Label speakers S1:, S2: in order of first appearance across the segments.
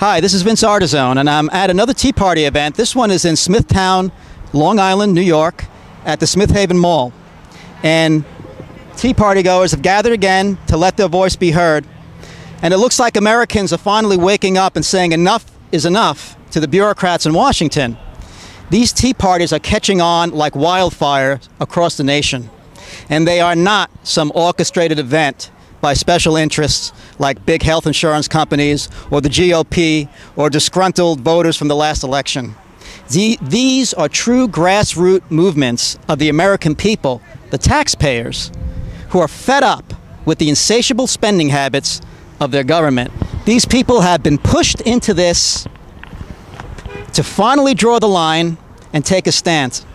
S1: Hi, this is Vince Artizone, and I'm at another Tea Party event. This one is in Smithtown, Long Island, New York, at the Smithhaven Mall. And Tea Party goers have gathered again to let their voice be heard. And it looks like Americans are finally waking up and saying enough is enough to the bureaucrats in Washington. These Tea Parties are catching on like wildfire across the nation. And they are not some orchestrated event by special interests like big health insurance companies or the GOP or disgruntled voters from the last election. These are true grassroots movements of the American people, the taxpayers, who are fed up with the insatiable spending habits of their government. These people have been pushed into this to finally draw the line and take a stance.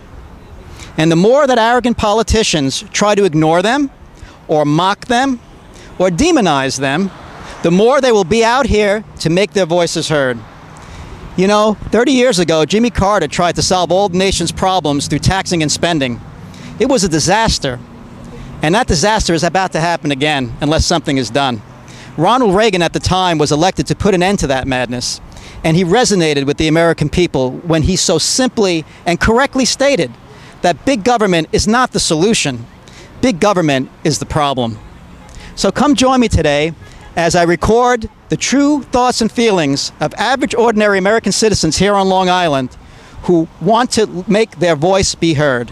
S1: And the more that arrogant politicians try to ignore them or mock them or demonize them, the more they will be out here to make their voices heard. You know, 30 years ago, Jimmy Carter tried to solve all the nation's problems through taxing and spending. It was a disaster. And that disaster is about to happen again unless something is done. Ronald Reagan at the time was elected to put an end to that madness. And he resonated with the American people when he so simply and correctly stated that big government is not the solution. Big government is the problem. So come join me today as I record the true thoughts and feelings of average, ordinary American citizens here on Long Island who want to make their voice be heard.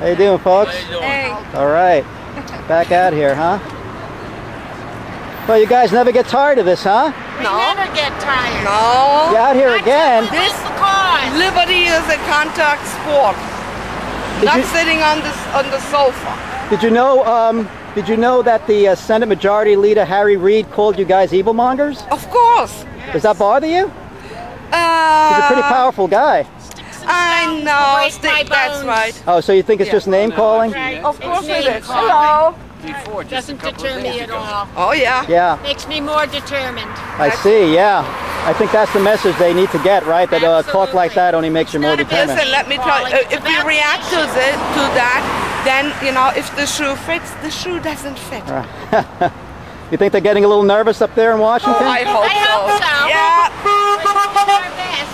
S1: How you doing, folks?
S2: Hey.
S1: All right. Back out here, huh? Well, you guys never get tired of this, huh?
S2: No.
S3: We never get tired.
S2: No.
S1: You're out here again.
S2: This
S3: cause.
S2: liberty is a contact sport. Not sitting on the sofa.
S1: Did you know that the Senate Majority Leader Harry Reid called you guys evil mongers?
S2: Of course.
S1: Does that bother you? He's a pretty powerful guy.
S2: I know. That's right.
S1: Oh, so you think it's just name calling?
S3: Right.
S2: Of course it is.
S3: Hello.
S2: Hello.
S3: Doesn't deter me at all.
S2: Oh yeah.
S1: Yeah.
S3: Makes me more determined.
S1: I see. Yeah. I think that's the message they need to get, right? That talk like that only makes you more determined.
S2: Listen, let me tell you. If we react to that, then you know, if the shoe fits, the shoe doesn't fit.
S1: Right. You think they're getting a little nervous up there in Washington?
S2: Oh, I hope so. Yeah.
S3: We're doing our best.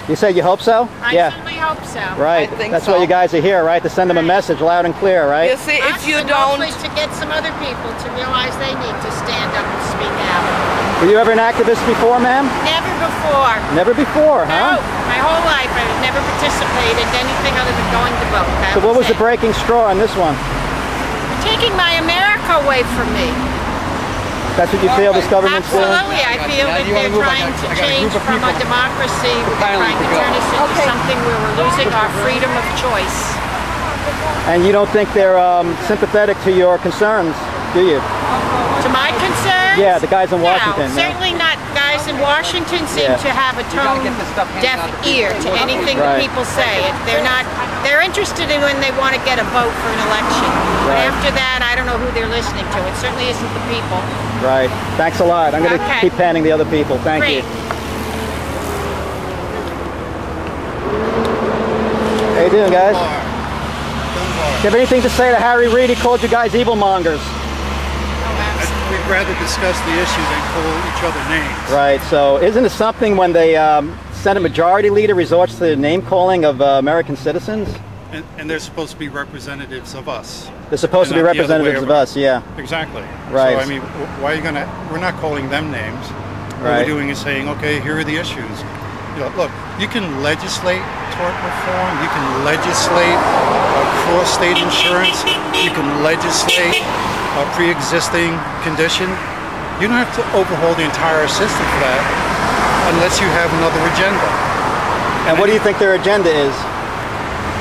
S1: You said you hope so?
S3: I certainly hope so.
S1: Right.
S2: I think
S1: That's
S2: so.
S1: why you guys are here, right? To send them a message loud and clear, right?
S2: You see, if you
S3: And
S2: don't,
S3: hopefully to get some other people to realize they need to stand up and speak out.
S1: Were you ever an activist before, ma'am?
S3: Never before.
S1: Never before, huh?
S3: No, my whole life I've never participated in anything other than going to vote.
S1: So what was the breaking straw on this one?
S3: Taking my America away from me.
S1: That's what you feel this government's doing?
S3: Absolutely. I feel that they're trying to change from a democracy. They're trying to turn us into something where we're losing our freedom of choice.
S1: And you don't think they're sympathetic to your concerns, do you?
S3: To my concerns?
S1: Yeah, the guys in Washington.
S3: No, certainly not. Guys in Washington seem to have a tone-deaf ear to anything that people say. They're interested in when they want to get a vote for an election. But after that, I don't know who they're listening to. It certainly isn't the people.
S1: Right. Thanks a lot. I'm going to keep panning the other people. Thank you. How you doing, guys? Do you have anything to say to Harry Reid? He called you guys evil mongers.
S4: We'd rather discuss the issue than call each other names.
S1: Right. So isn't it something when the Senate Majority Leader resorts to the name calling of American citizens?
S4: And they're supposed to be representatives of us.
S1: They're supposed to be representatives of us, yeah.
S4: Exactly.
S1: Right.
S4: So, I mean, why are you going to... We're not calling them names. What we're doing is saying, okay, here are the issues. You know, look, you can legislate tort reform. You can legislate cross-state insurance. You can legislate a pre-existing condition. You don't have to overhaul the entire system for that unless you have another agenda.
S1: And what do you think their agenda is?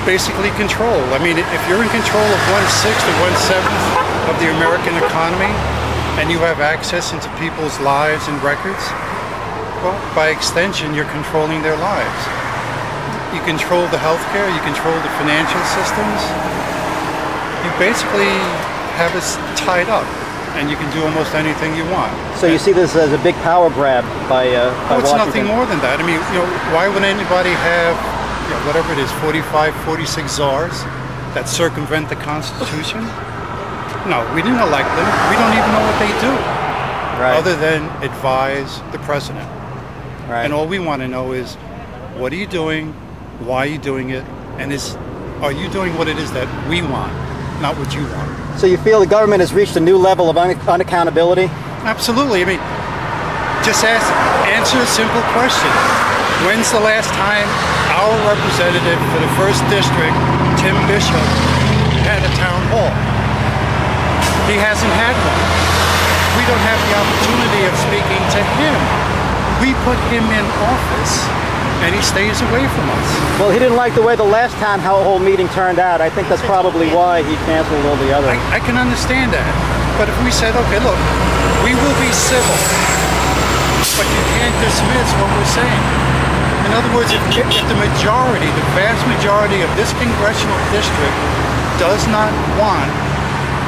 S4: Basically control. I mean, if you're in control of 1/6 or 1/7 of the American economy and you have access into people's lives and records, well, by extension, you're controlling their lives. You control the healthcare, you control the financial systems. you basically have us tied up, and you can do almost anything you want.
S1: So you see this as a big power grab by
S4: Well, it's
S1: Washington?
S4: nothing more than that. I mean, why would anybody have, whatever it is, 45, 46 czars that circumvent the Constitution? No, we didn't elect them. We don't even know what they do, other than advise the president.
S1: Right.
S4: And all we want to know is, what are you doing? Why are you doing it? And are you doing what it is that we want, not what you want?
S1: So you feel the government has reached a new level of unaccountability?
S4: Absolutely. I mean, just answer a simple question. When's the last time our representative for the 1st District, Tim Bishop, had a town hall? He hasn't had one. We don't have the opportunity of speaking to him. We put him in office, and he stays away from us.
S1: Well, he didn't like the way the last town hall meeting turned out. I think that's probably why he canceled all the others.
S4: I can understand that. But if we said, okay, look, we will be civil, but you can't dismiss what we're saying. In other words, if the majority, the vast majority of this congressional district does not want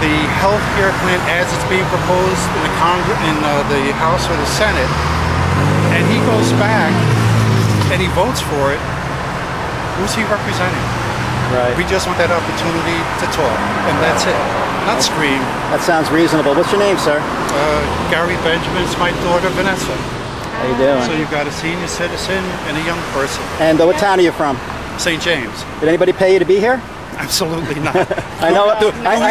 S4: the health care plan as it's being proposed in the House or the Senate, and he goes back and he votes for it, who's he representing?
S1: Right.
S4: We just want that opportunity to talk, and that's it. Not scream.
S1: That sounds reasonable. What's your name, sir?
S4: Gary Benjamin is my daughter, Vanessa.
S1: How you doing?
S4: So you've got a senior citizen and a young person.
S1: And what town are you from?
S4: St. James.
S1: Did anybody pay you to be here?
S4: Absolutely not.
S1: I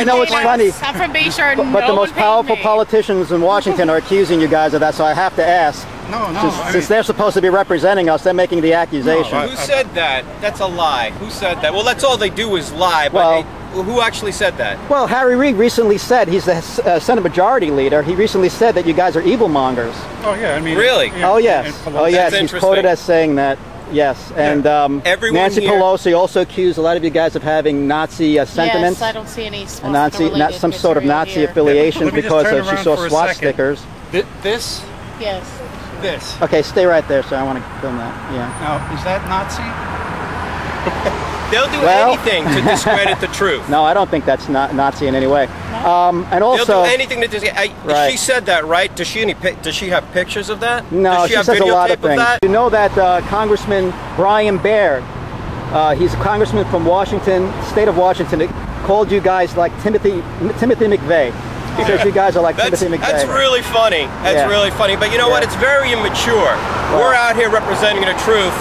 S1: know it's funny.
S3: I'm from Bayshore.
S1: But the most powerful politicians in Washington are accusing you guys of that, so I have to ask.
S4: No.
S1: Since they're supposed to be representing us, they're making the accusation.
S5: Who said that? That's a lie. Who said that? Well, that's all they do is lie. But who actually said that?
S1: Well, Harry Reid recently said, he's the Senate Majority Leader, he recently said that you guys are evil mongers.
S4: Oh, yeah, I mean...
S5: Really?
S4: Yeah,
S1: oh, yes.
S5: Oh, yes.
S1: He's quoted as saying that. Yes, and Nancy Pelosi also accused a lot of you guys of having Nazi sentiments.
S3: Yes, I don't see any
S1: some sort of Nazi affiliations because she saw SWAT stickers.
S4: This?
S3: Yes.
S4: This.
S1: Okay, stay right there, sir. I want to film that. Yeah.
S4: Now, is that Nazi?
S5: They'll do anything to discredit the truth.
S1: No, I don't think that's not Nazi in any way. And also,
S5: they'll do anything to discredit. She said that, right? Does she have pictures of that?
S1: No,
S5: does she have
S1: says a lot of things.
S5: that?
S1: You know that Congressman Brian Baird, he's a congressman from Washington, state of Washington, called you guys like Timothy McVeigh. He says you guys are like Timothy McVeigh.
S5: That's really funny. That's really funny. But you know what? It's very immature. We're out here representing the truth.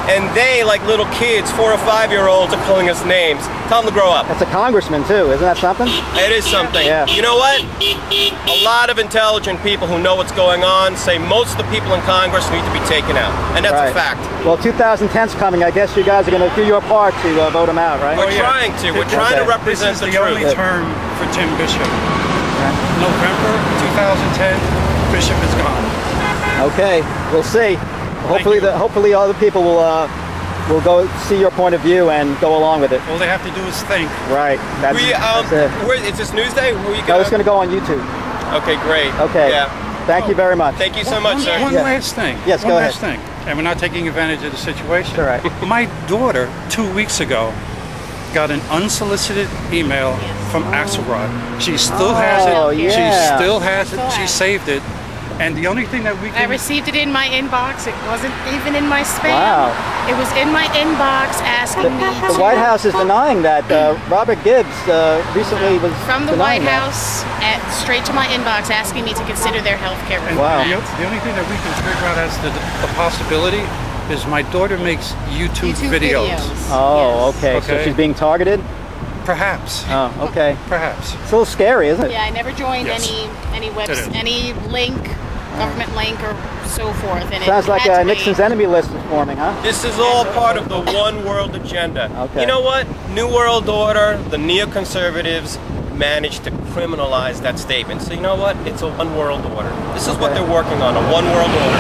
S5: And they, like little kids, 4 or 5-year-olds, are calling us names. Tell them to grow up.
S1: That's a congressman, too. Isn't that something?
S5: It is something.
S1: Yeah.
S5: You know what? A lot of intelligent people who know what's going on say most of the people in Congress need to be taken out. And that's a fact.
S1: Well, 2010's coming. I guess you guys are going to do your part to vote him out, right?
S5: We're trying to. We're trying to represent the truth.
S4: This is the only term for Tim Bishop. November 2010, Bishop is gone.
S1: Okay, we'll see. Hopefully other people will go see your point of view and go along with it.
S4: All they have to do is think.
S1: Right. That's it.
S5: Is this Newsday?
S1: It's going to go on YouTube.
S5: Okay, great.
S1: Okay.
S5: Yeah.
S1: Thank you very much.
S5: Thank you so much, sir.
S4: One last thing.
S1: Yes, go ahead.
S4: One last thing. And we're not taking advantage of the situation.
S1: All right.
S4: My daughter, 2 weeks ago, got an unsolicited email from Axelrod. She still has it.
S1: Yeah.
S4: She still has it. She saved it. And the only thing that we can...
S3: I received it in my inbox. It wasn't even in my spam.
S1: Wow.
S3: It was in my inbox asking me
S1: The White House is denying that. Robert Gibbs recently was
S3: from the
S1: denying
S3: White House straight to my inbox asking me to consider their health care.
S1: Wow.
S4: The only thing that we can figure out as the possibility is my daughter makes YouTube videos.
S1: Oh, okay. So she's being targeted?
S4: Perhaps.
S1: Oh, okay.
S4: Perhaps.
S1: It's a little scary, isn't it?
S3: Yeah, I never joined any website, any link, government link or so forth. And
S1: sounds like Nixon's enemy list is forming, huh?
S5: This is all part of the one world agenda.
S1: Okay.
S5: You know what? New World Order, the neoconservatives managed to criminalize that statement. So you know what? It's a one world order. This is what they're working on, a one world order.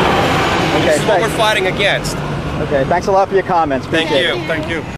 S1: Okay,
S5: this is what we're fighting against.
S1: Okay, thanks a lot for your comments.
S5: Thank you.
S4: Thank you.